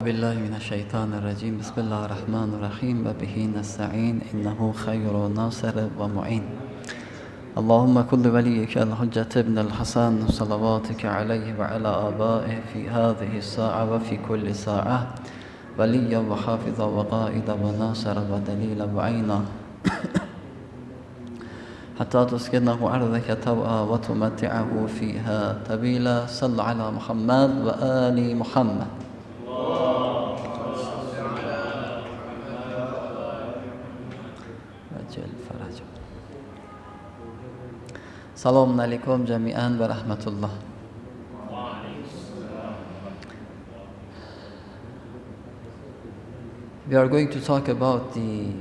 بالله من الشيطان الرجيم بسم الله الرحمن الرحيم وبه نستعين إنه خير ناصر ومعين اللهم كل وليك الحجة ابن الحسن صلواتك عليه وعلى آبائه في هذه الساعة وفي كل ساعة وليا وحافظا وقائدا وناصرا ودليلا وعينا حتى تسكنه أرضك طوعا وتمتعه فيها طويلا صل على محمد وآل محمد وجل فرجه. سلام عليكم جميعا ورحمة الله. We are going to talk about the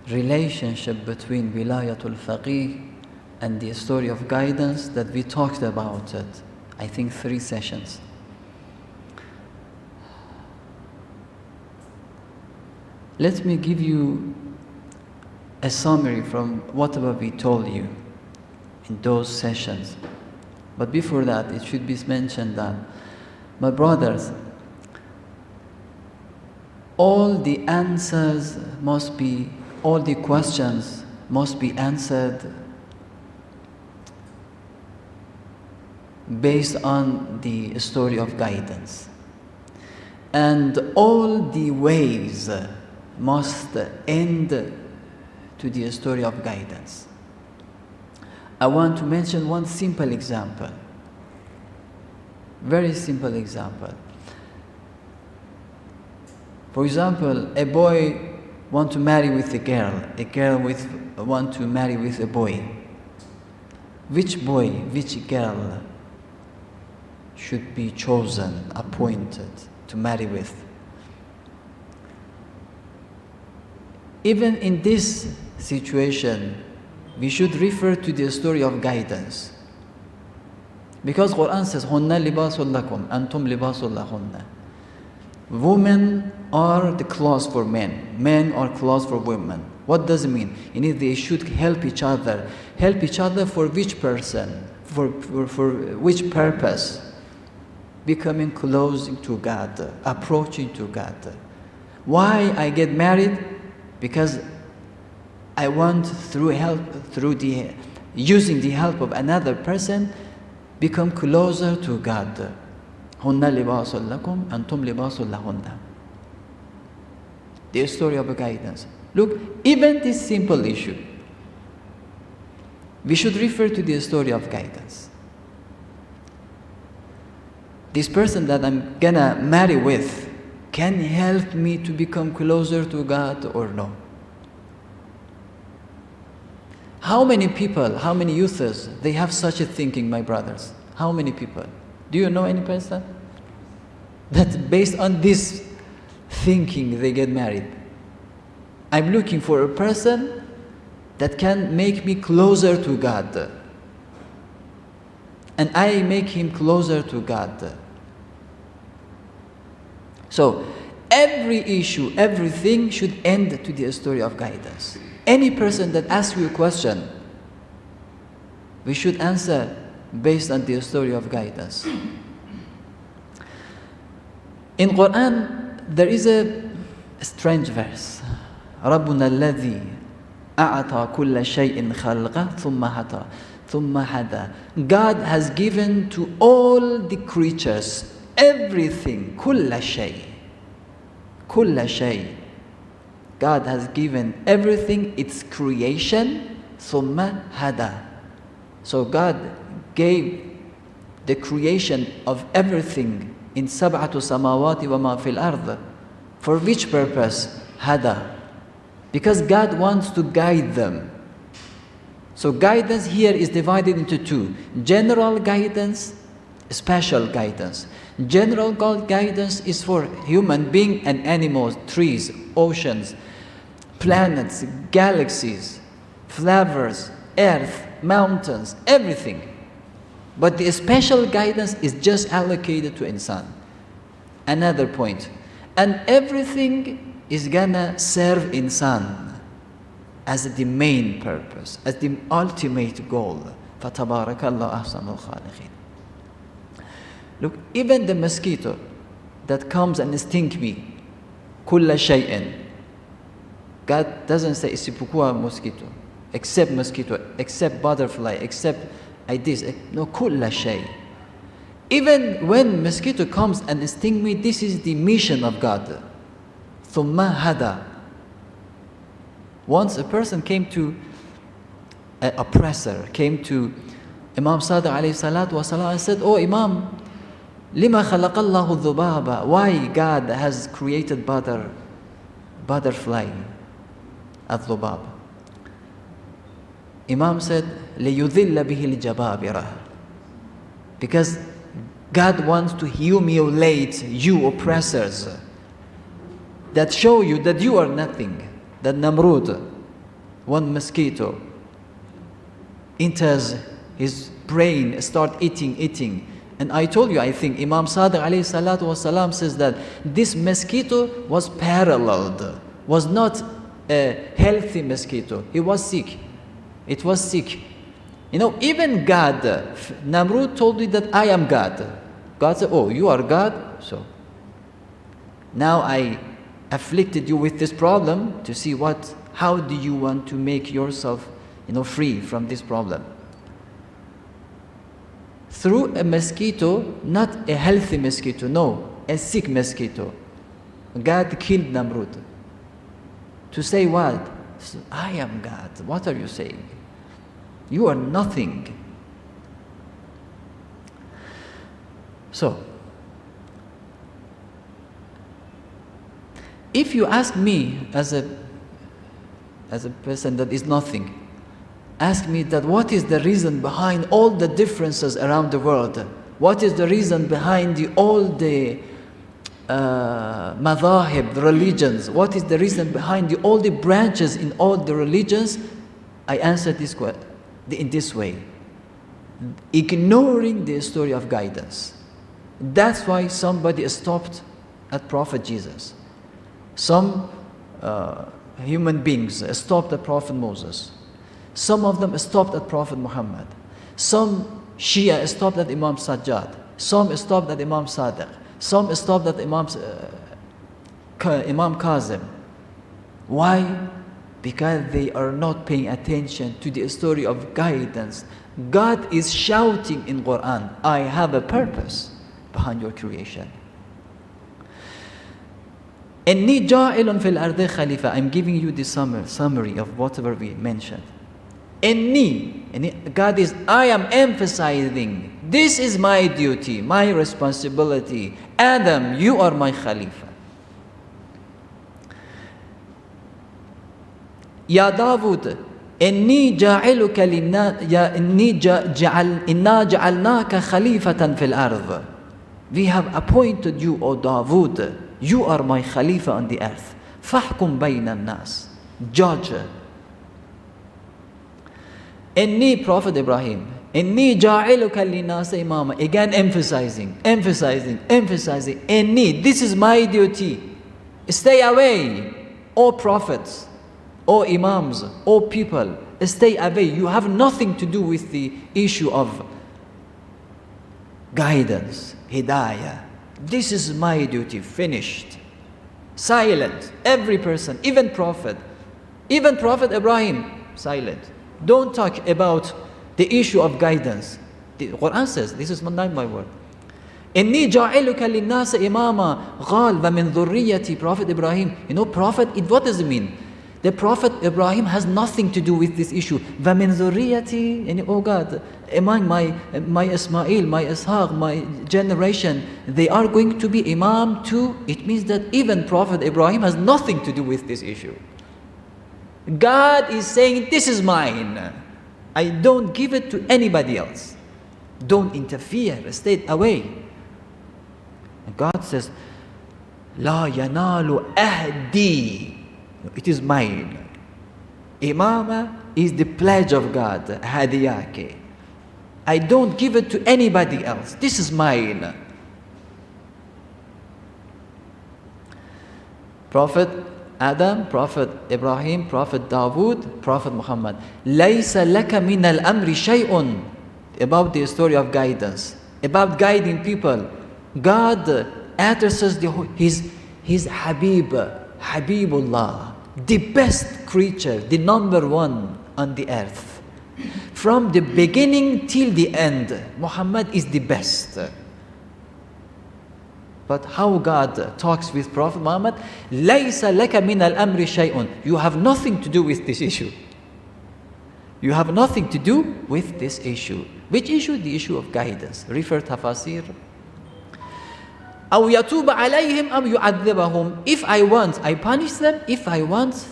relationship between Wilayatul Faqih and the story of guidance that we talked about it, I think 3 sessions. Let me give you a summary from whatever we told you in those sessions. But before that, it should be mentioned that, my brothers, all the questions must be answered based on the story of guidance. And all the ways must end to the story of guidance. I want to mention one simple example. Very simple example. For example, a boy wants to marry with a girl want to marry with a boy. Which boy, which girl should be chosen, appointed to marry with? Even in this situation, we should refer to the story of guidance. Because Quran says, "Hunna libasul lakum, antum libasul lahunna." Women are the clothes for men. Men are clothes for women. What does it mean? They should help each other. Help each other for which person? For which purpose? Becoming close to God, approaching to God. Why I get married? Because I want using the help of another person, become closer to God. Hunna libasul lakum, antum libasul lahunna. The story of guidance. Look, even this simple issue, we should refer to the story of guidance. This person that I'm gonna marry with can help me to become closer to God or no? How many people, how many youths, they have such a thinking, my brothers? How many people? Do you know any person that based on this thinking they get married? I'm looking for a person that can make me closer to God. And I make him closer to God. So, every issue, everything should end to the story of guidance. Any person that asks you a question, we should answer based on the story of guidance. In Quran, there is a strange verse. رَبُّنَا الَّذِي أَعْطَى كُلَّ شَيْءٍ خَلْقَهُ ثُمَّ هَدَى. God has given to all the creatures everything, كُلَّ شَيْء. God has given everything its creation, ثُمَّ هَدَى. So God gave the creation of everything in سَبْعَةُ سَمَاوَاتِ وَمَا فِي الْأَرْضِ. For which purpose? Hada. Because God wants to guide them. So guidance here is divided into 2. General guidance, special guidance. General guidance is for human being and animals, trees, oceans, planets, galaxies, flowers, earth, mountains, everything. But the special guidance is just allocated to insan. Another point. And everything is gonna serve insan as the main purpose, as the ultimate goal. فَتَبَارَكَ اللَّهُ أَحْسَنُ الْخَالِقِينَ. Look, even the mosquito that comes and sting me. Kulla shay'in. God doesn't say c'est pourquoi mosquito, except mosquito, except butterfly, except this. No, kulla shay. Even when mosquito comes and sting me, this is the mission of God. Thumma hada. Once a person came to an oppressor, came to Imam Sadiq alayhi salatu wasalam and said, "Oh Imam, lima khalaqallahu dhubaba? Why God has created butterfly, al-dhubab?" Imam said, "Liyudhilla bihi al-jababira." Because God wants to humiliate you oppressors, that show you that you are nothing. That Namrud, one mosquito, enters his brain, start eating. And I told you, I think Imam Sadiq alayhi salatu wasalam says that this mosquito was paralleled, was not a healthy mosquito. He was sick. It was sick. You know, even God, Namrud told me that I am God. God said, "Oh, you are God? So now I afflicted you with this problem to see how do you want to make yourself, free from this problem." Through a mosquito, not a healthy mosquito, no, a sick mosquito. God killed Namrud. To say what? I am God. What are you saying? You are nothing. So, if you ask me as a person that is nothing, ask me that what is the reason behind all the differences around the world? What is the reason behind all the madhahib, the religions? What is the reason behind all the branches in all the religions? I answer this in this way: ignoring the story of guidance. That's why somebody stopped at Prophet Jesus. Some human beings stopped at Prophet Moses. Some of them stopped at Prophet Muhammad. Some Shia stopped at Imam Sajjad. Some stopped at Imam Sadiq. Some stopped at Imam Kazim. Why? Because they are not paying attention to the story of guidance. God is shouting in Quran, "I have a purpose behind your creation." إِنِّي جَاعِلٌ فِي الْأَرْضِ خَلِيفَةً. I'm giving you the summary of whatever we mentioned. God is, I am emphasizing, this is my duty, my responsibility. Adam, you are my Khalifa. Ya Dawood, إِنِّي جَاعِلُكَ إِنَّا جَعَلْنَاكَ خَلِيفَةً فِي الْأَرْضِ. We have appointed you, O Dawood. You are my Khalifa on the earth. فَحْكُمْ بَيْنَ النَّاسِ. Judge. Inni, Prophet Ibrahim, Inni ja'iluka linnasi imama. Again emphasizing. Inni, this is my duty. Stay away, O prophets, O imams, O people. Stay away. You have nothing to do with the issue of guidance, hidayah. This is my duty. Finished. Silent. Every person, even Prophet Ibrahim, silent. Don't talk about the issue of guidance. The Quran says, this is not my word. إِنِّي جَاعِلُكَ لِلنَّاسِ إِمَامًا قَالَ وَمِنْ ذُرِّيَّتِي. Prophet Ibrahim. Prophet, what does it mean? The Prophet Ibrahim has nothing to do with this issue. وَمِنْ ذُرِّيَّتِي. Oh God, among my Ismail, my Ishaq, my generation, they are going to be Imam too. It means that even Prophet Ibrahim has nothing to do with this issue. God is saying, this is mine. I don't give it to anybody else. Don't interfere, stay away. And God says, La yanalu ahdi. It is mine. Imama is the pledge of God, hadiyake. I don't give it to anybody else. This is mine. Prophet Adam, Prophet Ibrahim, Prophet Dawood, Prophet Muhammad. لَيْسَ لَكَ مِنَ الْأَمْرِ شَيْءٌ. About the story of guidance, about guiding people. God addresses his Habibullah, the best creature, the number one on the earth. From the beginning till the end, Muhammad is the best. But how God talks with Prophet Muhammad, لَيْسَ لَكَ مِنَ الْأَمْرِ شَيْءٌ. You have nothing to do with this issue. You have nothing to do with this issue. Which issue? The issue of guidance. Refer tafasir. أَوْ يَتُوبَ عَلَيْهِمْ أَوْ يُعَذِّبَهُمْ. If I want, I punish them. If I want,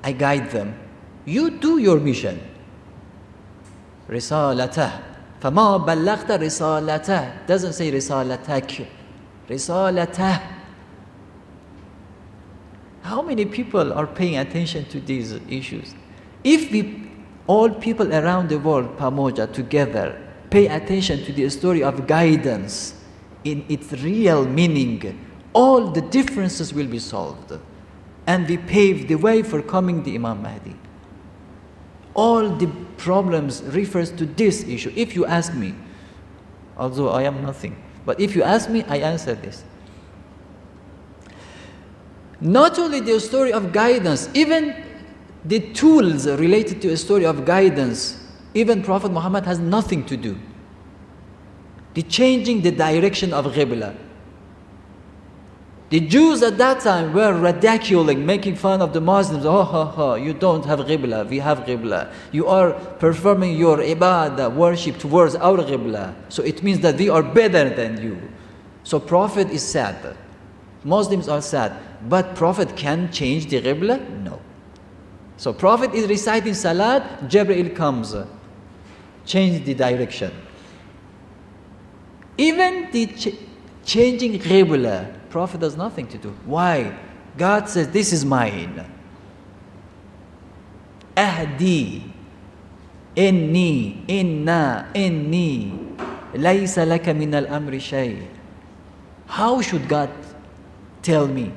I guide them. You do your mission. رِسَالَتَهِ فَمَا بَلَّغْتَ رِسَالَتَهِ. Doesn't say رِسَالَتَكِ. رِسَالَتَهِ. How many people are paying attention to these issues? If all people around the world, Pamoja, together, pay attention to the story of guidance in its real meaning, all the differences will be solved. And we pave the way for coming the Imam Mahdi. All the problems refers to this issue. If you ask me, although I am nothing, but if you ask me, I answer this. Not only the story of guidance, even the tools related to a story of guidance, even Prophet Muhammad has nothing to do. The changing the direction of Qibla. The Jews at that time were ridiculing, making fun of the Muslims. Oh, you don't have Qibla, we have Qibla. You are performing your ibadah, worship towards our Qibla. So it means that we are better than you. So Prophet is sad. Muslims are sad. But Prophet can change the Qibla? No. So Prophet is reciting Salat, Jibreel comes, change the direction. Even the changing Qibla, Prophet does nothing to do. Why? God says, this is mine. Ahdi, inni, inna, inni, laysa laka min al-amri shay. How should God tell me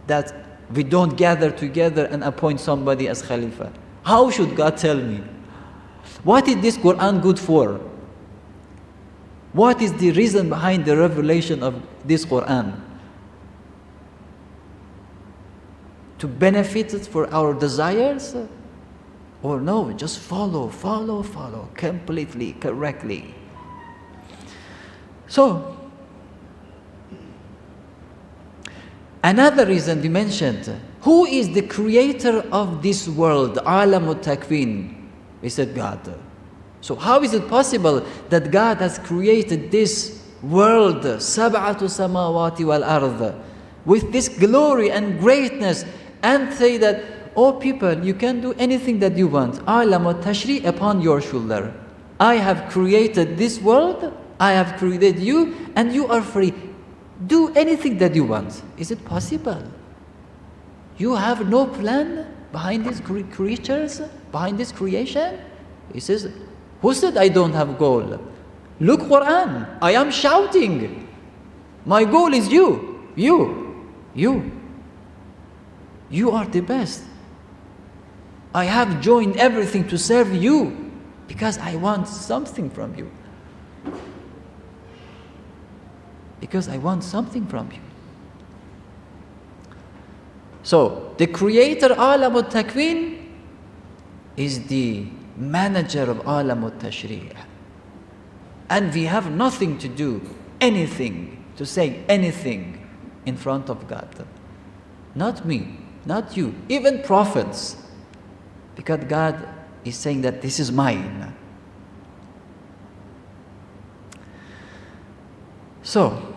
that we don't gather together and appoint somebody as Khalifa? How should God tell me? What is this Quran good for? What is the reason behind the revelation of this Quran? To benefit it for our desires? Or no, just follow, completely, correctly. So, another reason we mentioned, who is the creator of this world, Alamut Takwin? We said God. So how is it possible that God has created this world, Sab'atu samawati wal ard, with this glory and greatness, and say that, oh people, you can do anything that you want. Alamut tashri upon your shoulder. I have created this world, I have created you, and you are free. Do anything that you want. Is it possible? You have no plan behind these creatures, behind this creation? He says, who said I don't have goal? Look Quran, I am shouting. My goal is you. You are the best. I have joined everything to serve you because I want something from you. Because I want something from you. So, the creator Alamut Takwin is the manager of Alamut Tashri'. And we have nothing to do, anything, to say anything in front of God. Not me, not you, even prophets. Because God is saying that this is mine. So,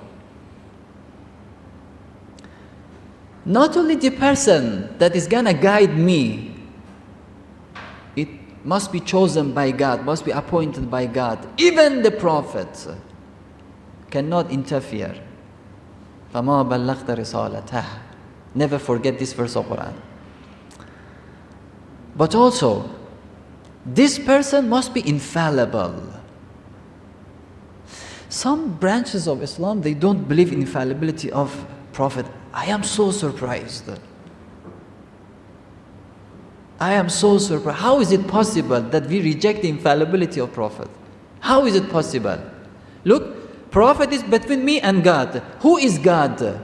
not only the person that is gonna guide me, it must be chosen by God, must be appointed by God. Even the prophets cannot interfere. فَمَا بَلَّغْتَ رِسَالَتَهُ. Never forget this verse of Quran. But also, this person must be infallible. Some branches of Islam, they don't believe in infallibility of Prophet. I am so surprised. I am so surprised. How is it possible that we reject the infallibility of Prophet? How is it possible? Look, Prophet is between me and God. Who is God?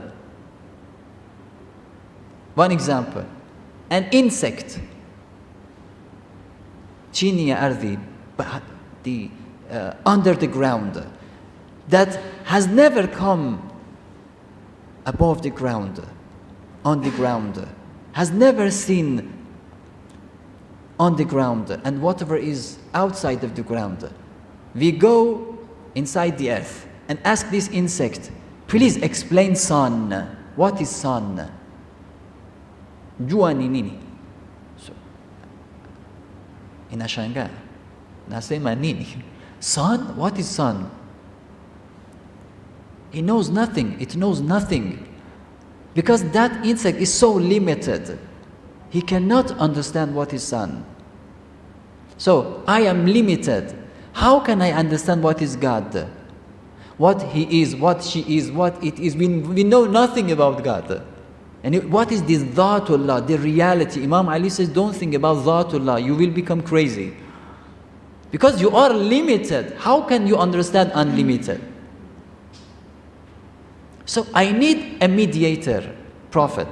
One example. An insect. Chini ardi, under the ground, that has never come above the ground, on the ground, has never seen on the ground, and whatever is outside of the ground. We go inside the earth and ask this insect, please explain sun. What is sun? Juani nini. So, inashangaa. Nasema nini? Sun? What is sun? He knows nothing. It knows nothing. Because that insect is so limited. He cannot understand what is sun. So, I am limited. How can I understand what is God? What He is, what she is, what it is. We know nothing about God. And what is this Dhatullah, the reality? Imam Ali says, don't think about Dhatullah. You will become crazy. Because you are limited. How can you understand unlimited? So I need a mediator, prophet.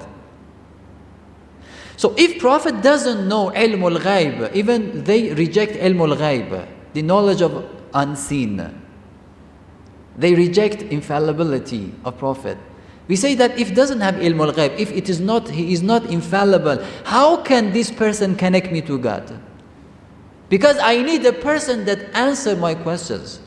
So if prophet doesn't know ilm al-ghaib, even they reject ilm al-ghaib, the knowledge of unseen. They reject infallibility of prophet. We say that if doesn't have ilm al-ghaib, if it is not, he is not infallible, how can this person connect me to God? Because I need a person that answers my questions.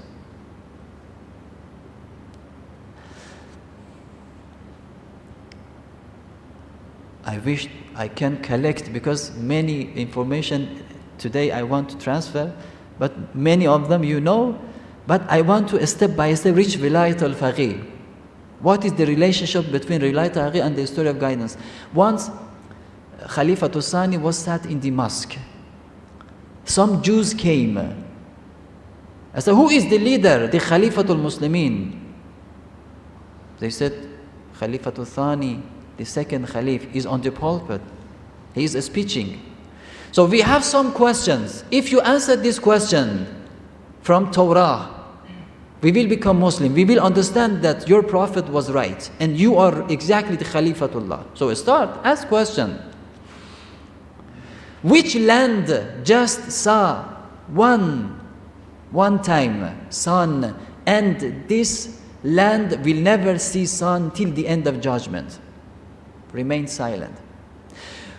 I wish I can collect, because many information today I want to transfer, but many of them you know, but I want to step by step reach Wilayatul Faqih. What is the relationship between Wilayatul Faqih and the story of guidance? Once Khalifatul Thani was sat in the mosque. Some Jews came. I said, who is the leader? The Khalifatul Muslimin. They said, Khalifatul Thani, the second Khalif, is on the pulpit. He is speaking. So we have some questions. If you answer this question from Torah, we will become Muslim. We will understand that your prophet was right and you are exactly the Khalifatullah. So start, ask question. Which land just saw one time sun, and this land will never see sun till the end of judgment? Remain silent.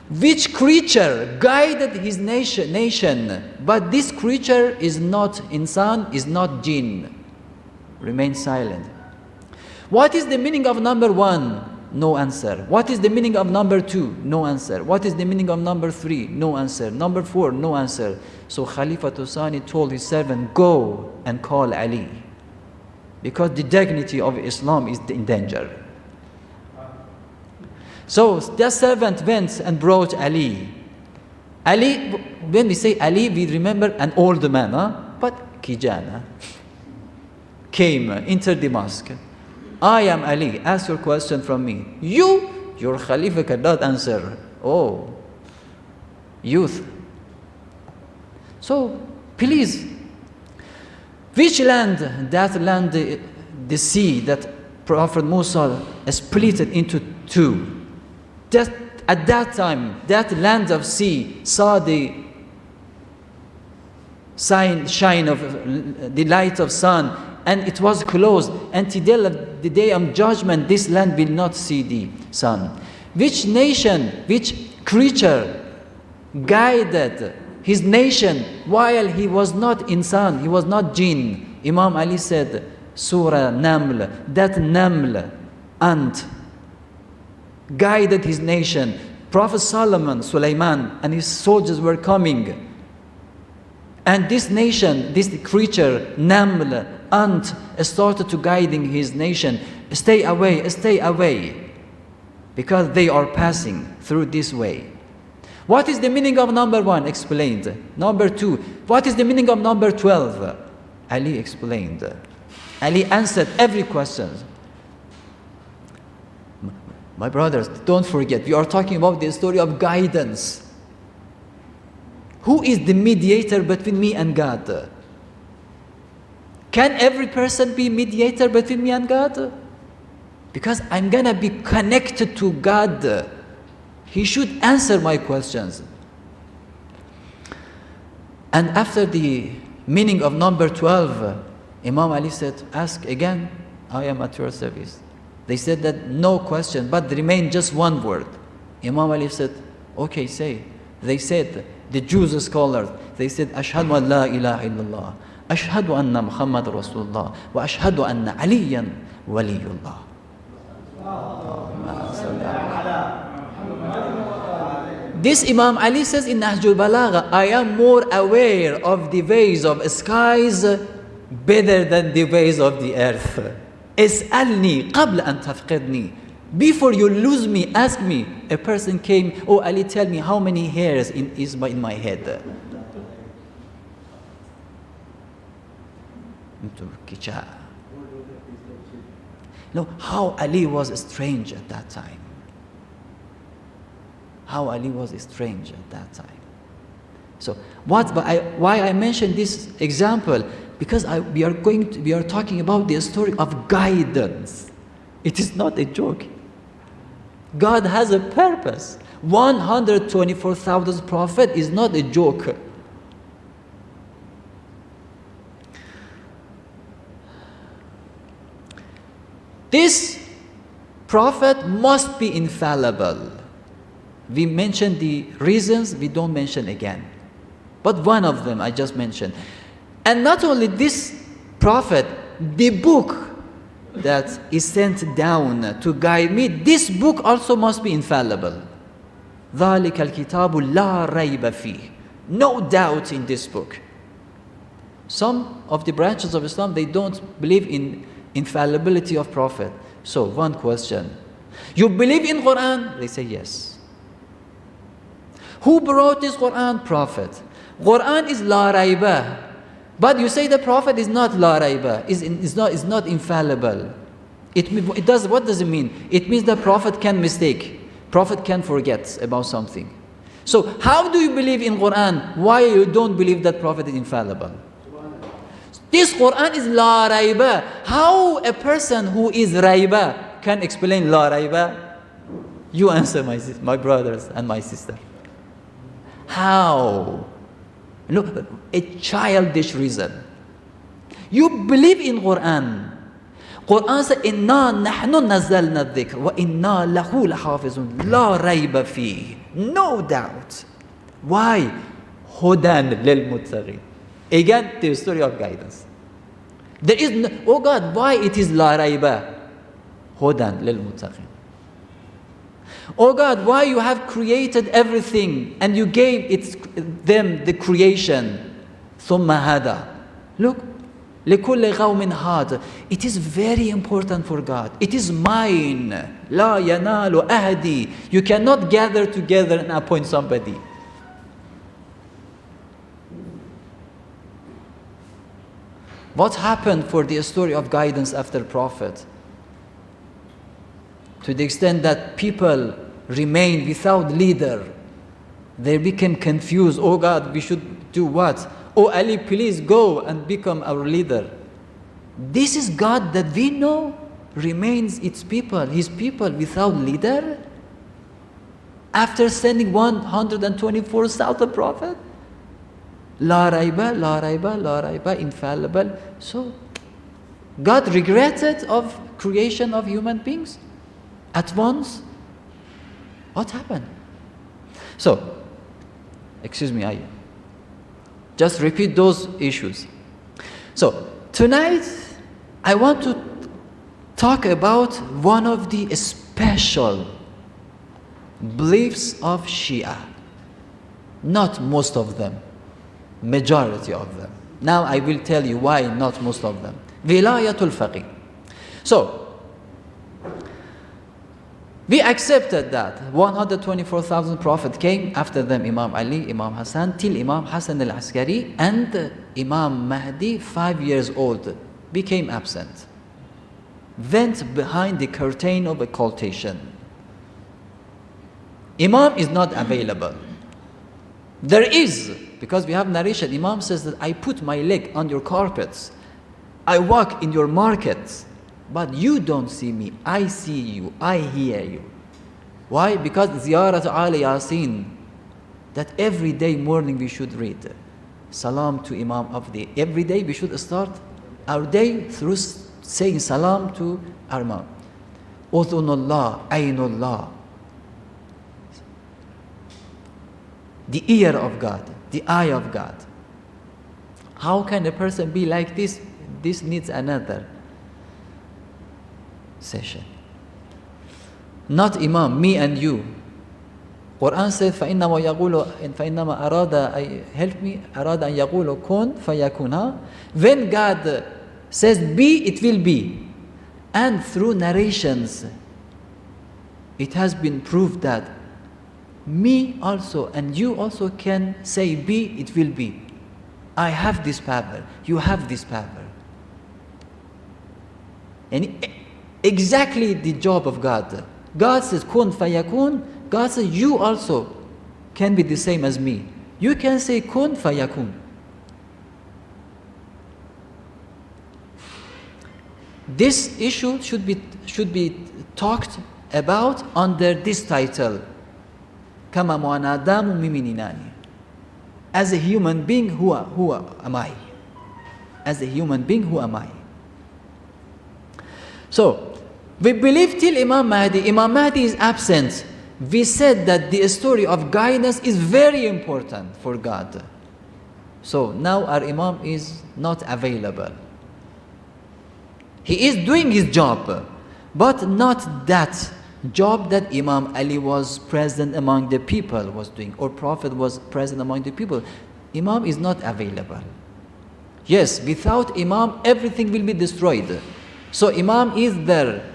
Which creature guided his nation, but this creature is not insan, is not jinn? Remain silent. What is the meaning of number 1? No answer. What is the meaning of number 2? No answer. What is the meaning of number 3? No answer. Number 4? No answer. So Khalifatul Thani told his servant, go and call Ali, because the dignity of Islam is in danger. So the servant went and brought Ali. Ali, when we say Ali, we remember an old man, but Kijana came, entered the mosque. I am Ali, ask your question from me. Your Khalifa cannot answer. Oh, youth. So, please, which land? That land, the sea that Prophet Musa split it into two. Just at that time, that land of sea saw the shine of the light of sun, and it was closed. Until the day of judgment, this land will not see the sun. Which nation, which creature guided his nation while he was not insan, he was not jinn? Imam Ali said, Surah Naml, that Naml, ant, guided his nation. Prophet Sulaiman and his soldiers were coming. And this nation, this creature, Naml, ant, started to guiding his nation. Stay away, because they are passing through this way. What is the meaning of number 1? Explained. Number 2, what is the meaning of number 12? Ali explained. Ali answered every question. My brothers, don't forget, we are talking about the story of guidance. Who is the mediator between me and God? Can every person be mediator between me and God? Because I'm gonna be connected to God. He should answer my questions. And after the meaning of number 12, Imam Ali said, ask again, I am at your service. They said that no question, but remained just one word. Imam Ali said, okay, say. They said, the Jews scholars, they said, Ashhadu an la ilaha illallah, Ashhadu anna Muhammad Rasulullah, wa ashhadu anna Aliyan waliyullah. This Imam Ali says in Nahjul Balagha, I am more aware of the ways of skies better than the ways of the earth. Is'alni qabla an tafqidni. Before you lose me, ask me. A person came, oh Ali, tell me how many hairs is in my head. No, how Ali was strange at that time. How Ali was strange at that time. So why I mentioned this example? Because we are talking about the story of guidance. It is not a joke. God has a purpose. 124,000 prophet is not a joke. This prophet must be infallible. We mentioned the reasons, we don't mention again. But one of them I just mentioned. And not only this prophet, the book that is sent down to guide me, this book also must be infallible. ذَلِكَ الْكِتَابُ لَا رَيْبَ فِيهِ. No doubt in this book. Some of the branches of Islam, they don't believe in infallibility of prophet. So one question. You believe in Quran? They say yes. Who brought this Quran? Prophet. Quran is la raiba. But you say the prophet is not la raiba, is not infallible. What does it mean? It means the prophet can mistake. Prophet can forget about something. So how do you believe in Quran? Why you don't believe that prophet is infallible? This Quran is la raiba. How a person who is raiba can explain la raiba? You answer, my brothers and my sister. How? Look, a childish reason. You believe in Quran. Quran says, "Inna nahnu nazzalna dhikr wa inna lahu lahafizun la rayba fihi." No doubt. Why? Hudan lil muttaqin. Again, the story of guidance. There is no, oh God, why it is la rayba? Hudan lil muttaqin. Oh God, why you have created everything and you gave them the creation? Thumma hada. Look, لِكُلِّ قَوْمٍ هَادٍ. It is very important for God. It is mine. لَا يَنَالُ أَهْدِي. You cannot gather together and appoint somebody. What happened for the story of guidance after Prophet? To the extent that people remained without leader. They became confused. Oh God, we should do what? Oh Ali, please go and become our leader. This is God that we know remains its people, his people without leader? After sending 124,000 prophets? La raiba, la raiba, la raiba, infallible. So, God regretted of creation of human beings at once? What happened? So, excuse me, I just repeat those issues. So, tonight I want to talk about one of the special beliefs of Shia. Not most of them, majority of them. Now I will tell you why not most of them. Wilayatul Faqih. So, we accepted that 124,000 prophets came, after them Imam Ali, Imam Hassan, till Imam Hassan al-Askari, and Imam Mahdi, 5 years old, became absent. Went behind the curtain of occultation. Imam is not available. There is, because we have narration, Imam says that I put my leg on your carpets I walk in your markets, but you don't see me. I see you. I hear you. Why? Because Ziyarat Al Yasin, that every day morning we should read Salam to Imam of the. Every day we should start our day through saying Salam to our Imam. Udhunullah, Aynullah. The ear of God, the eye of God. How can a person be like this? This needs another session. Not Imam, me and you. Quran says, فَإِنَّمَا يَقُولُ فَإِنَّمَا أَرَادَ help me, أَرَادَ أَن يَقُولُ كُن فَيَكُنَ. When God says be, it will be. And through narrations, it has been proved that me also and you also can say be, it will be. I have this power, you have this power. And exactly the job of God. God says kun fayakun. God says you also can be the same as me. You can say kun fayakun. This issue should be talked about under this title. Kama mu'anadamu mimininani. As a human being, who am I? As a human being, who am I? So, we believe till Imam Mahdi is absent. We said that the story of guidance is very important for God. So now our Imam is not available. He is doing his job, but not that job that Imam Ali was present among the people was doing, or Prophet was present among the people. Imam is not available. Yes, without Imam, everything will be destroyed. So Imam is there,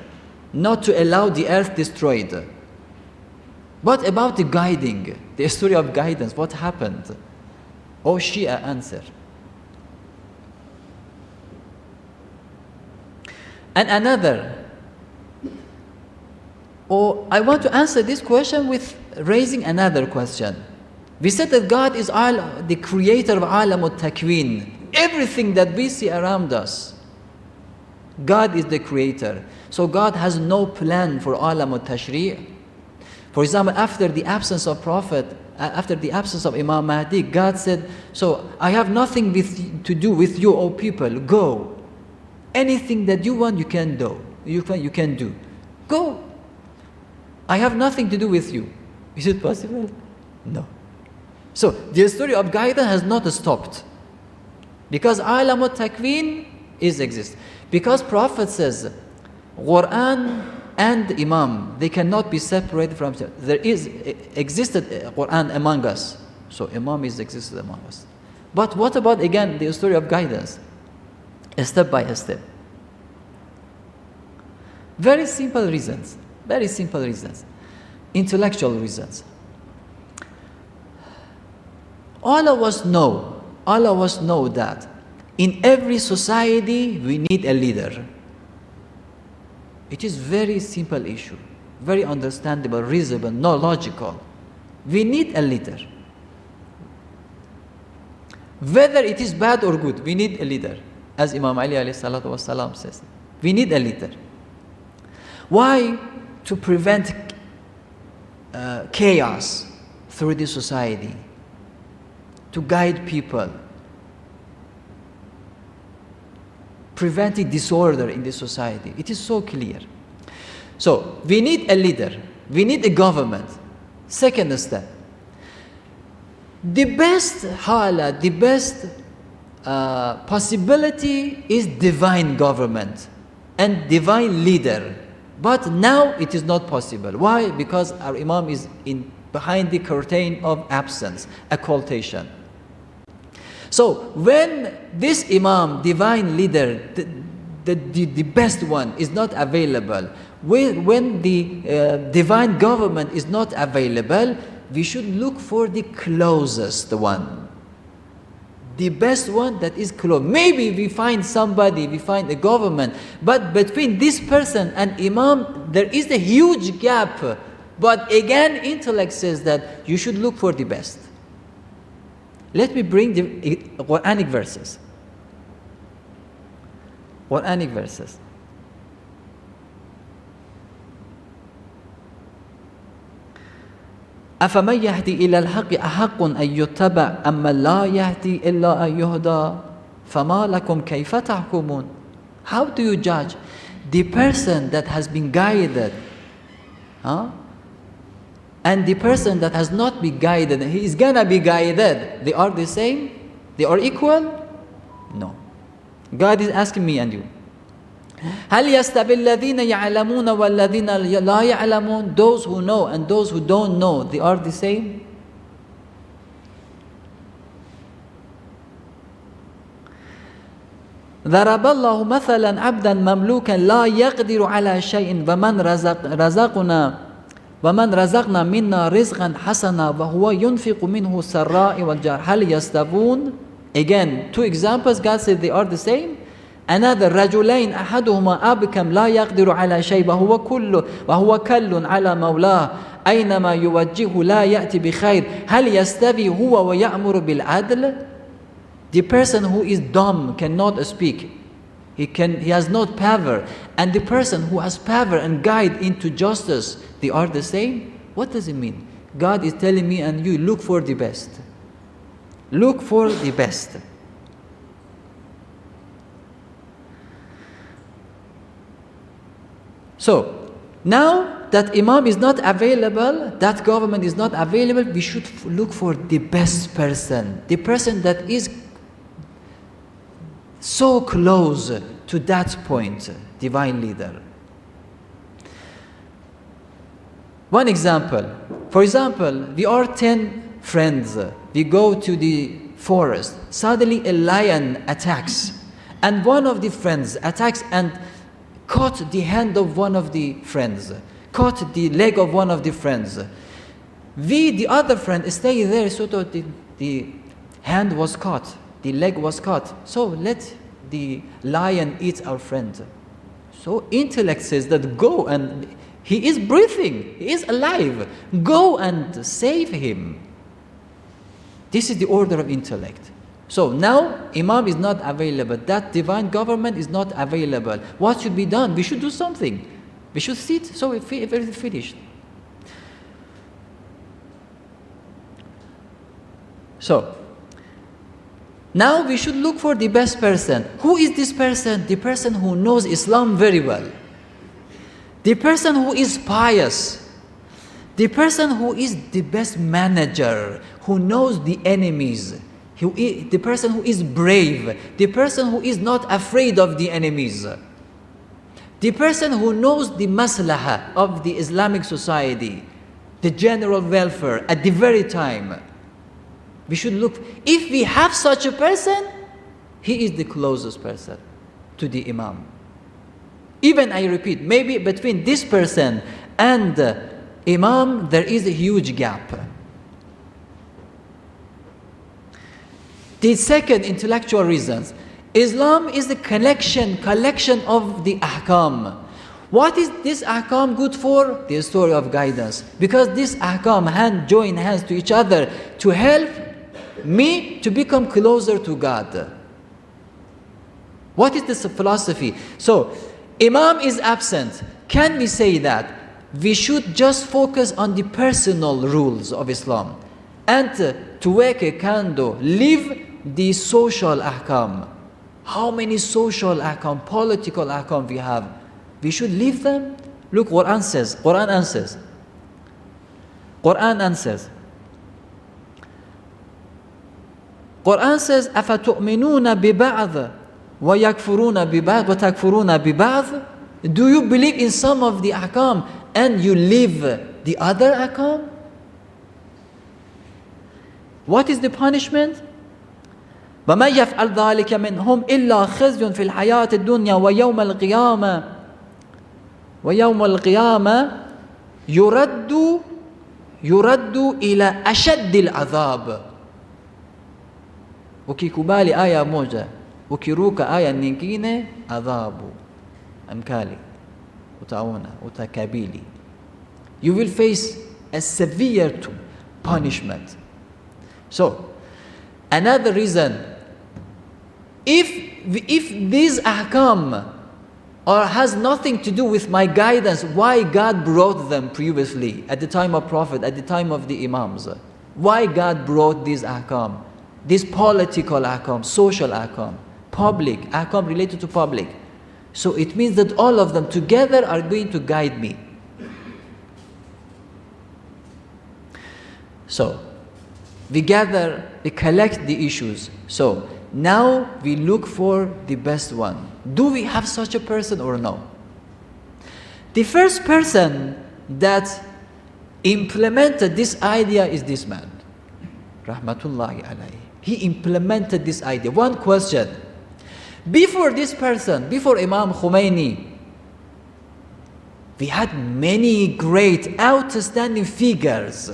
not to allow the earth destroyed. What about the guiding, the story of guidance? What happened? Oh, Shia, answer. And another. Oh, I want to answer this question with raising another question. We said that God is the creator of Alam al-Takween. Everything that we see around us, God is the creator. So God has no plan for Alam al-Tashri'. For example, after the absence of Prophet, after the absence of Imam Mahdi, God said, so I have nothing to do with you, O people. Go. Anything that you want, you can do. You can do. Go. I have nothing to do with you. Is it possible? No. So the story of guidance has not stopped. Because Alam al-Takween exists. Because Prophet says, Quran and Imam, they cannot be separated from each other. There existed Quran among us. So Imam is existed among us. But what about again the story of guidance? Step by step. Very simple reasons. Very simple reasons. Intellectual reasons. All of us know that in every society we need a leader. It is very simple issue, very understandable, reasonable, no logical. We need a leader. Whether it is bad or good, we need a leader. As Imam Ali alayhi salatu wasalam says, we need a leader. Why? To prevent chaos through the society, to guide people, preventing disorder in the society. It is so clear. So we need a leader. We need a government. Second step. The best hala, the best possibility is divine government and divine leader. But now it is not possible. Why? Because our Imam is behind the curtain of absence, occultation. So when this Imam, divine leader, the best one is not available, when the divine government is not available, we should look for the closest one. The best one that is close. Maybe we find somebody, we find a government, but between this person and Imam, there is a huge gap. But again, intellect says that you should look for the best. Let me bring the Quranic verses. Quranic verses. أفمن يهدي إلى الحق أحق أن يتبع أما لا يهدي إلا أن يهدى فما لكم كيف تحكمون. How do you judge the person that has been guided, and the person that has not been guided? He is gonna be guided. They are the same? They are equal? No. God is asking me and you, هل يستوي الذين يعلمون والذين لا يعلمون? Those who know and those who don't know, they are the same? ضرب الله مثلا عبدا مملوكا لا يقدر على شيء ومن رزقنا منا رزقا حسنا وهو ينفق منه السراء والجار هل يستوون? Again, two examples, God said they are the same. Another, رجلين أحدهما أبكم لا يقدر على شيء وهو كل على مولاه أينما يوجهه لا يأتي بخير هل يستوي هو ويأمر بالعدل? The person who is dumb cannot speak. He has no power. And the person who has power and guide into justice, they are the same? What does it mean? God is telling me and you, look for the best. Look for the best. So, now that Imam is not available, that government is not available, we should look for the best person. The person that is so close to that point, divine leader. One example. For example, we are 10 friends. We go to the forest. Suddenly a lion attacks. And one of the friends attacks and caught the hand of one of the friends, caught the leg of one of the friends. The other friend, stay there, so that the hand was caught, the leg was caught. So let the lion eat our friend. So intellect says that go, and he is breathing, he is alive. Go and save him. This is the order of intellect. So now Imam is not available. That divine government is not available. What should be done? We should do something. We should sit. So everything finished. So now we should look for the best person. Who is this person? The person who knows Islam very well. The person who is pious. The person who is the best manager, who knows the enemies. The person who is brave, the person who is not afraid of the enemies, the person who knows the maslahah of the Islamic society, the general welfare at the very time. We should look, if we have such a person, he is the closest person to the Imam. Even, I repeat, maybe between this person and Imam there is a huge gap. The second intellectual reasons, Islam is the collection of the ahkam. What is this ahkam good for? The story of guidance. Because this ahkam join hands to each other to help me to become closer to God. What is this philosophy? So, Imam is absent. Can we say that we should just focus on the personal rules of Islam and to wake a candle, live the social ahkam? How many social ahkam, political ahkam we have? We should leave them. Look, Quran answers. Quran says, أَفَتُؤْمِنُونَ بِبَعْضٍ وَيَكْفُرُونَ بِبَعْضٍ وَتَكْفُرُونَ بِبَعْضٍ? Do you believe in some of the ahkam and you leave the other ahkam? What is the punishment? وَمَنْ يَفْعَلْ ذَلِكَ مِنْهُمْ إِلَّا خِزْيٌ فِي الْحَيَاةِ الدُّنْيَا وَيَوْمَ الْقِيَامَةِ يُرَدُّ إِلَى أَشَدِّ الْعَذَابِ. Ukikubali aya moja, ukiruka aya nyingine, adhabu amkali utaona, utakabili. You will face a severe punishment. So, another reason, if if these ahkam or has nothing to do with my guidance, why God brought them previously at the time of Prophet, at the time of the Imams? Why God brought these ahkam, these political ahkam, social ahkam, public ahkam related to public? So it means that all of them together are going to guide me. So we gather, we collect the issues. So now we look for the best one. Do we have such a person or no? The first person that implemented this idea is this man, Rahmatullahi alayhi. He implemented this idea. One question. Before this person, before Imam Khomeini, we had many great, outstanding figures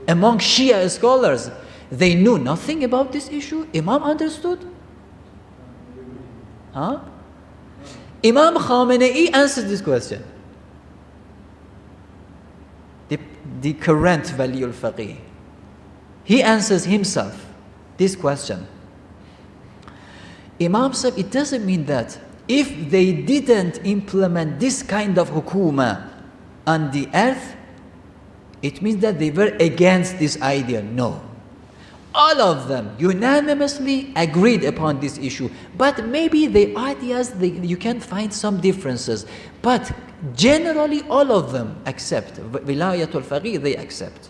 among Shia scholars. They knew nothing about this issue. Imam understood? Huh? Imam Khamenei answered this question. The current Waliul Faqih. He answers himself this question. Imam said, it doesn't mean that if they didn't implement this kind of hukuma on the earth, it means that they were against this idea. No. All of them unanimously agreed upon this issue. But maybe the ideas, you can find some differences. But generally all of them accept. Wilayatul Faqih, they accept.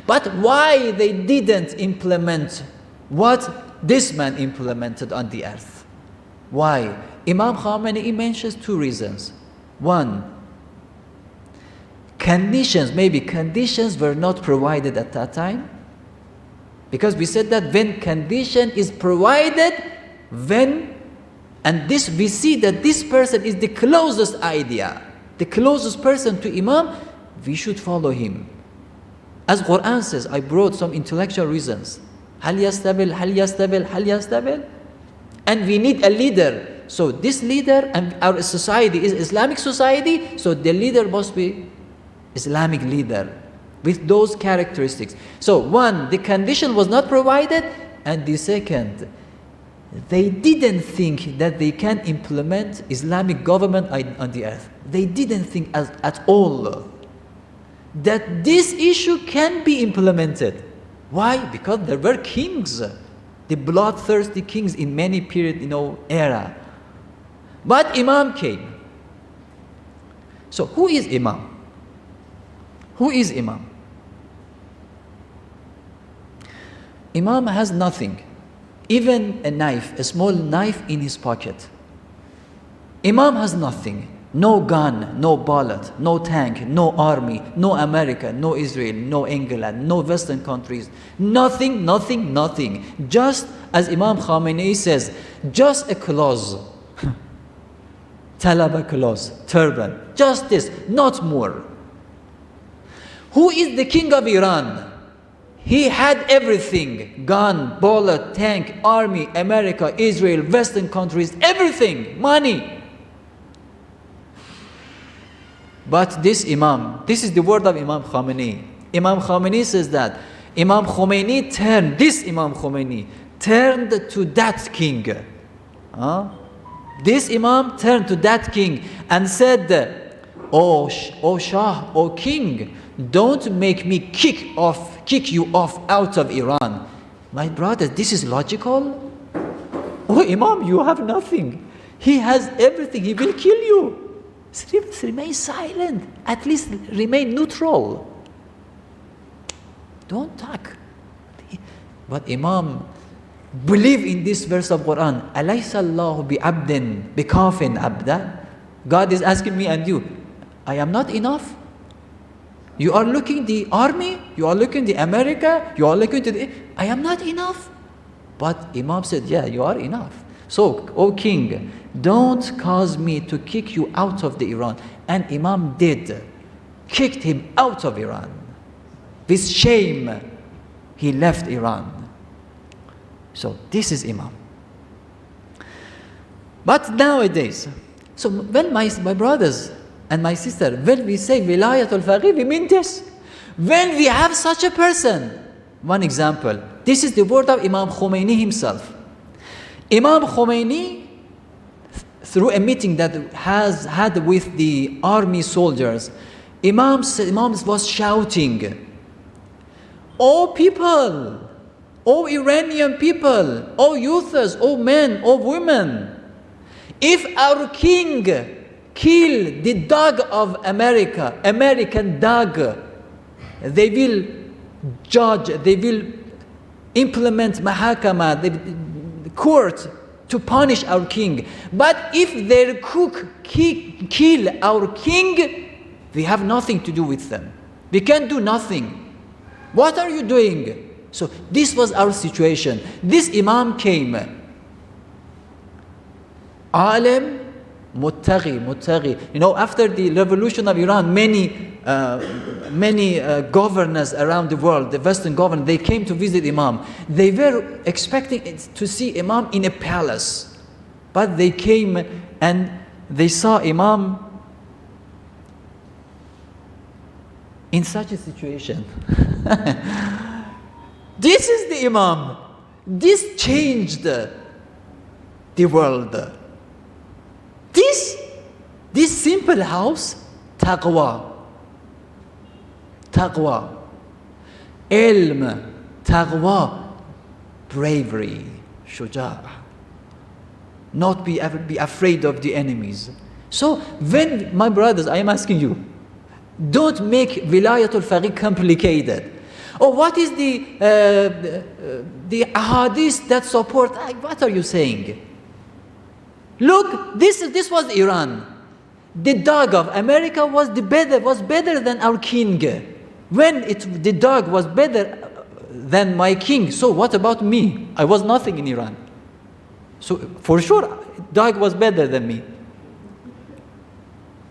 But why they didn't implement what this man implemented on the earth? Why? Imam Khamenei mentions two reasons. One, maybe conditions were not provided at that time. Because we said that when condition is provided, and this we see that this person is the closest idea, the closest person to Imam, we should follow him. As Quran says, I brought some intellectual reasons. Hal yastabil, hal yastabil, hal yastabil. And we need a leader. So this leader, and our society is Islamic society, so the leader must be Islamic leader with those characteristics. So one, the condition was not provided, and the second, they didn't think that they can implement Islamic government on the earth. They didn't think at all that this issue can be implemented. Why? Because there were kings, the bloodthirsty kings in many period, era. But Imam came. So who is Imam? Who is Imam? Imam has nothing, even a knife, a small knife in his pocket. Imam has nothing, no gun, no bullet, no tank, no army, no America, no Israel, no England, no Western countries, nothing, nothing, nothing. Just as Imam Khamenei says, just a clothes, talaba clothes, turban, just this, not more. Who is the king of Iran? He had everything, gun, bullet, tank, army, America, Israel, Western countries, everything, money. But this Imam, this is the word of Imam Khomeini. Imam Khomeini says that Imam Khomeini turned to that king. This Imam turned to that king and said, "Oh Shah, oh king, don't make me kick you off out of Iran." My brother, this is logical? Oh Imam, you have nothing. He has everything. He will kill you. Remain silent. At least remain neutral. Don't talk. But Imam believe in this verse of Quran. Alaysa Allahu bi abdin bi kafin abda. God is asking me and you, I am not enough? You are looking the army, you are looking the America, you are looking to the... I am not enough. But Imam said, yeah, you are enough. So, O king, don't cause me to kick you out of the Iran. And Imam did. Kicked him out of Iran. With shame, he left Iran. So, this is Imam. But nowadays, so when my brothers and my sister, when we say Wilayatul Faqih, we mean this. When we have such a person, one example, this is the word of Imam Khomeini himself. Imam Khomeini, through a meeting that has had with the army soldiers, Imam was shouting, "O people, O Iranian people, O youths, O men, O women, if our king kill the dog of America, American dog, they will judge, they will implement mahakama, the court, to punish our king. But if their cook kill our king, we have nothing to do with them. We can do nothing. What are you doing?" So this was our situation. This Imam came. Alim, muttaqi. You know, after the revolution of Iran, many governors around the world, the Western governors, they came to visit Imam. They were expecting to see Imam in a palace. But they came and they saw Imam in such a situation. This is the Imam. This changed the world. This simple house, taqwa, ilm, taqwa, bravery, shuja', not be afraid of the enemies. So when, my brothers, I am asking you, don't make Wilayatul Faqih complicated. Or what is the ahadith that support? What are you saying? Look, this was Iran. The dog of America was better than our king. When the dog was better than my king, so what about me? I was nothing in Iran. So for sure, dog was better than me.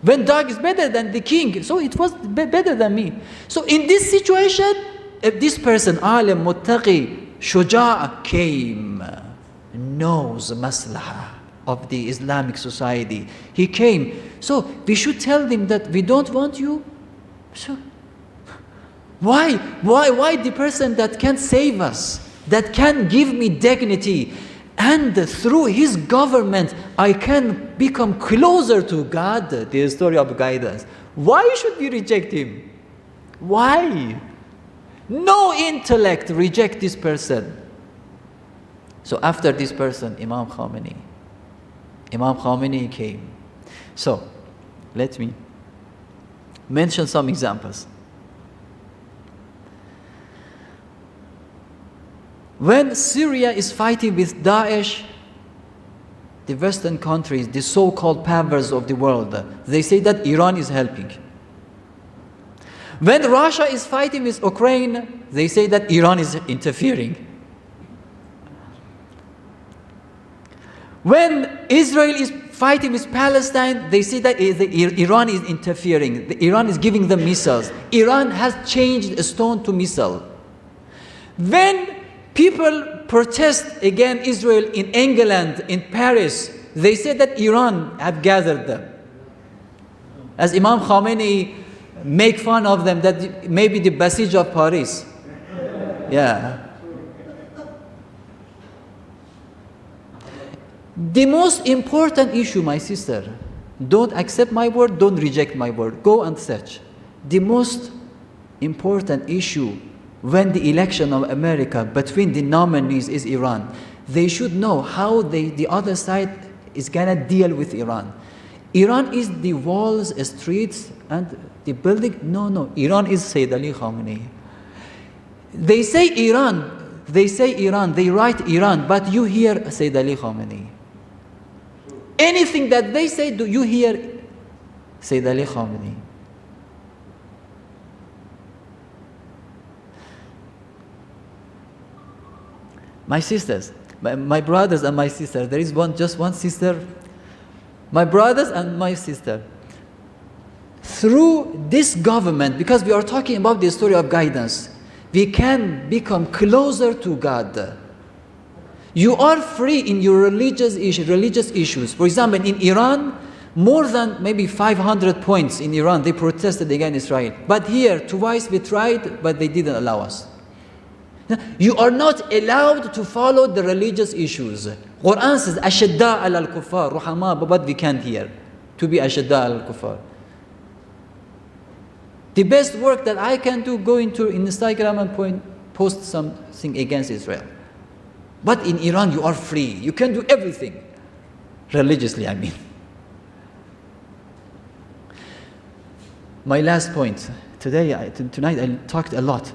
When dog is better than the king, so it was better than me. So in this situation, if this person, alim, muttaqi, shuja' came, knows maslaha of the Islamic society. He came. So we should tell them that we don't want you. So why the person that can save us, that can give me dignity, and through his government I can become closer to God, the story of guidance. Why should we reject him? Why? No intellect, reject this person. So after this person, Imam Khomeini came. So let me mention some examples. When Syria is fighting with Daesh, the Western countries, the so-called powers of the world, they say that Iran is helping. When Russia is fighting with Ukraine, they say that Iran is interfering. When Israel is fighting with Palestine, they say that Iran is interfering. Iran is giving them missiles. Iran has changed a stone to missile. When people protest against Israel in England, in Paris, they say that Iran have gathered them. As Imam Khomeini make fun of them, that maybe the Basij of Paris. Yeah. The most important issue, my sister, don't accept my word, don't reject my word. Go and search. The most important issue when the election of America between the nominees is Iran. They should know how the other side is gonna deal with Iran. Iran is the walls, streets, and the building. No. Iran is Sayyid Ali Khamenei. They say Iran, they write Iran, but you hear Sayyid Ali Khamenei. Anything that they say, do you hear Sayyid Ali Khamenei? My sisters, my brothers and my sisters, there is just one sister. My brothers and my sister, through this government, because we are talking about the story of guidance, we can become closer to God. You are free in your religious issues. For example, in Iran, more than maybe 500 points in Iran, they protested against Israel. But here, twice we tried, but they didn't allow us. You are not allowed to follow the religious issues. Quran says, Ashadda al kuffar, ruhama, but we can't hear. To be Ashadda al kuffar. The best work that I can do, go into Instagram and post something against Israel. But in Iran, you are free. You can do everything. Religiously, I mean. My last point. Tonight I talked a lot.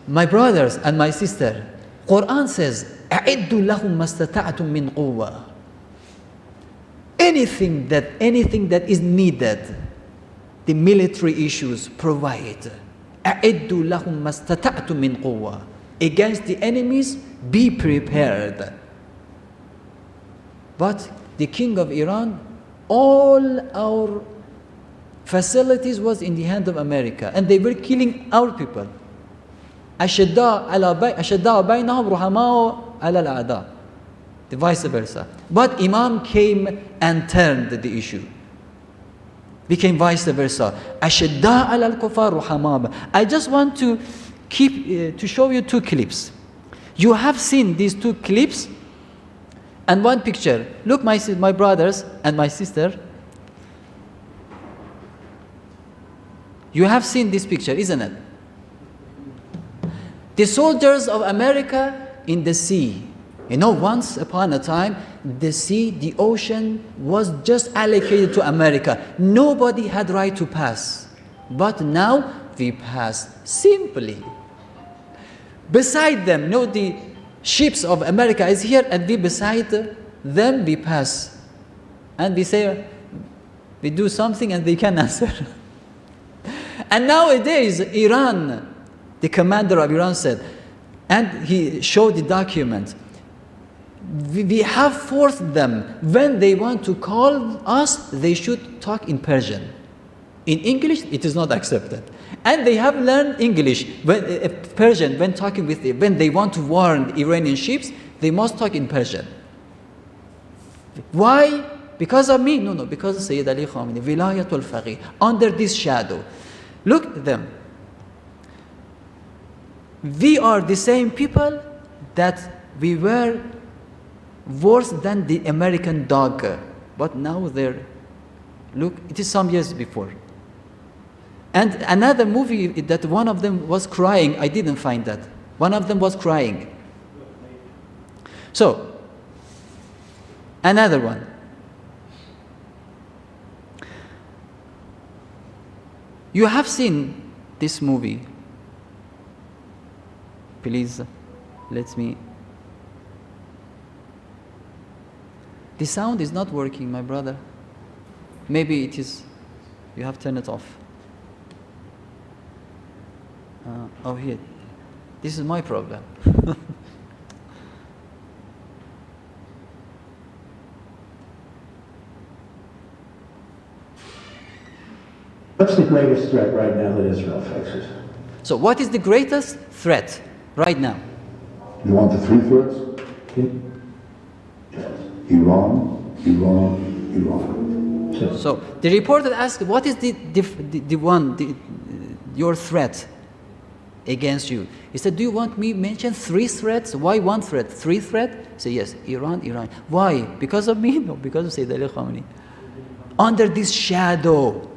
My brothers and my sister, Quran says, أَعِدُّ لَهُمْ مَسْتَطَعْتُم مِّن قُوَّةٍ. Anything that is needed, the military issues provide. أَعِدُّ لَهُمْ مَسْتَطَعْتُم مِّن قُوَّةٍ. Against the enemies, be prepared. But the king of Iran, all our facilities was in the hand of America, and they were killing our people. أشداء بينهم رحماء على الأعداء. The vice versa. But Imam came and turned the issue. Became vice versa. أشداء على الكفار رحماء. I just want to show you two clips. You have seen these two clips and one picture. Look, my brothers and my sister. You have seen this picture, isn't it? The soldiers of America in the sea. You know, once upon a time, the sea, the ocean was just allocated to America. Nobody had right to pass. But now we pass simply. Beside them, the ships of America is here, and we beside them we pass. And we say, we do something and they can answer. And nowadays, Iran, the commander of Iran said, and he showed the document, we have forced them, when they want to call us, they should talk in Persian. In English, it is not accepted. And they have learned English, Persian, when talking with them. When they want to warn Iranian ships, they must talk in Persian. Why? Because of me? No, because of Sayyid Ali Khamenei, Wilayatul Faqih, under this shadow. Look at them. We are the same people that we were worse than the American dog. But now look, it is some years before. And another movie that one of them was crying, I didn't find that. One of them was crying. So, another one. You have seen this movie. Please, let me. The sound is not working, my brother. Maybe it is. You have turned it off. Oh, here. This is my problem. What's the greatest threat right now that Israel faces? So what is the greatest threat right now? You want the three threats? Yes. Iran. So the reporter asked, what is your threat against you? He said, do you want me to mention three threats? Why one threat? Three threats? Say yes, Iran. Why? Because of me? No, because of Sayyid Ali Khamenei. Under this shadow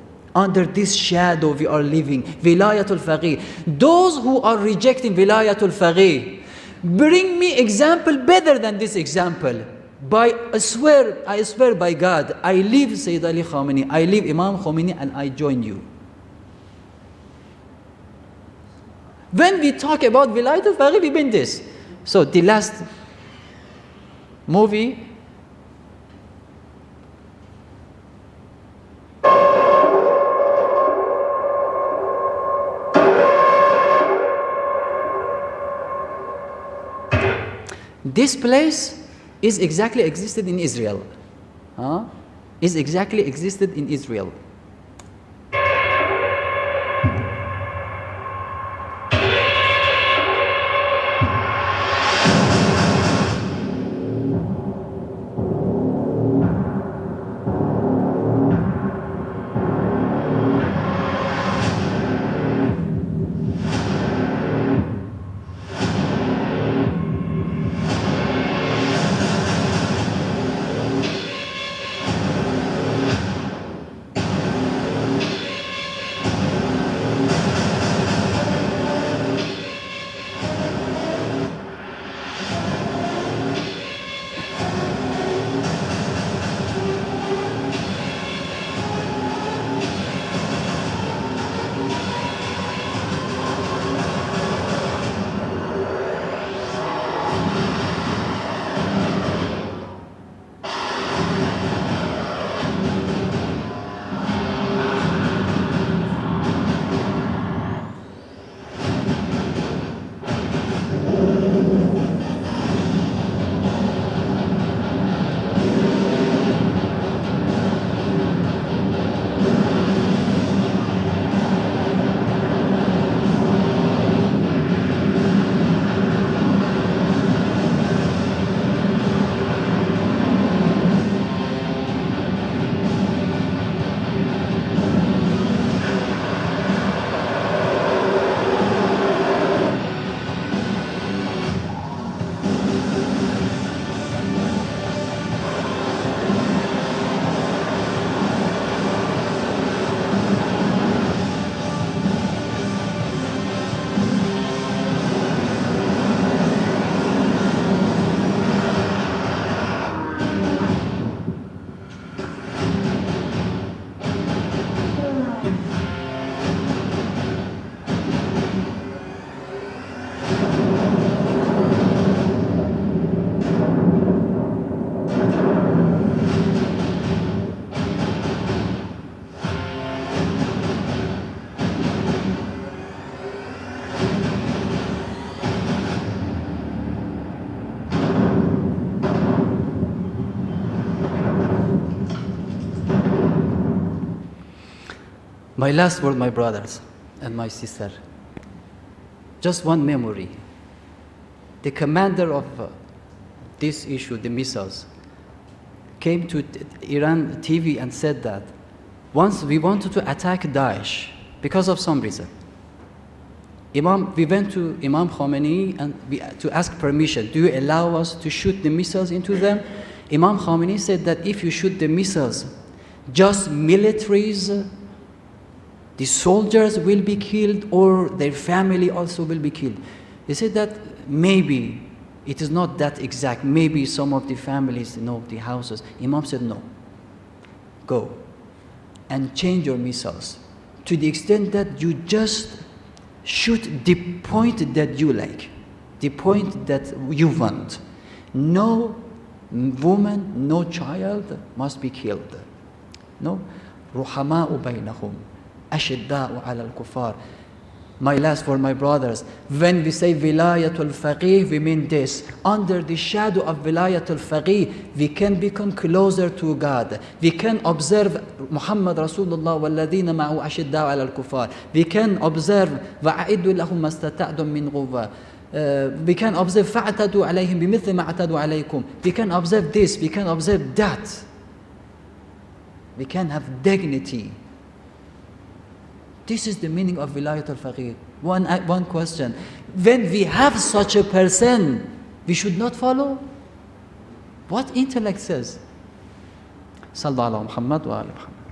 we are living. Wilayatul Faqih. Those who are rejecting Wilayatul Faqih, bring me example better than this example. I swear by God, I leave Sayyid Ali Khamenei, I leave Imam Khomeini, and I join you. When we talk about Wilayatul Faqih, we mean this. So the last movie, this place is exactly existed in Israel. Is exactly existed in Israel. My last word, my brothers and my sister. Just one memory. The commander of this issue, the missiles, came to Iran TV and said that once we wanted to attack Daesh because of some reason. We went to Imam Khomeini and to ask permission. Do you allow us to shoot the missiles into them? Imam Khomeini said that if you shoot the missiles, just militaries, the soldiers will be killed or their family also will be killed. He said that maybe it is not that exact. Maybe some of the families, the houses. Imam said no. Go and change your missiles to the extent that you just shoot the point that you like, the point that you want. No woman, no child must be killed. No. رُحَمَاءُ بَيْنَهُمْ أَشِدَّاءُ عَلَى الْكُفَّارِ. My last for my brothers, when we say Wilayatul Faqih, we mean this. Under the shadow of Wilayatul Faqih, we can become closer to God. We can observe Muhammad Rasulullah وَالَّذِينَ مَعُوا أَشِدَّاءُ عَلَى الْكُفَّارِ. We can observe وَأَعِدُّوا لَهُمْ مَا اسْتَطَعْتُم مِّنْ قُوَّةٍ. We can observe فَاعْتَدُوا عَلَيْهِمْ بِمِثْلِ مَا اعْتَدُوا عَلَيْكُمْ. We can observe this, we can observe that. We can have dignity. This is the meaning of Wilayatul Faqih. One question. When we have such a person, we should not follow? What intellect says? Sallallahu ala Muhammad wa ala Muhammad.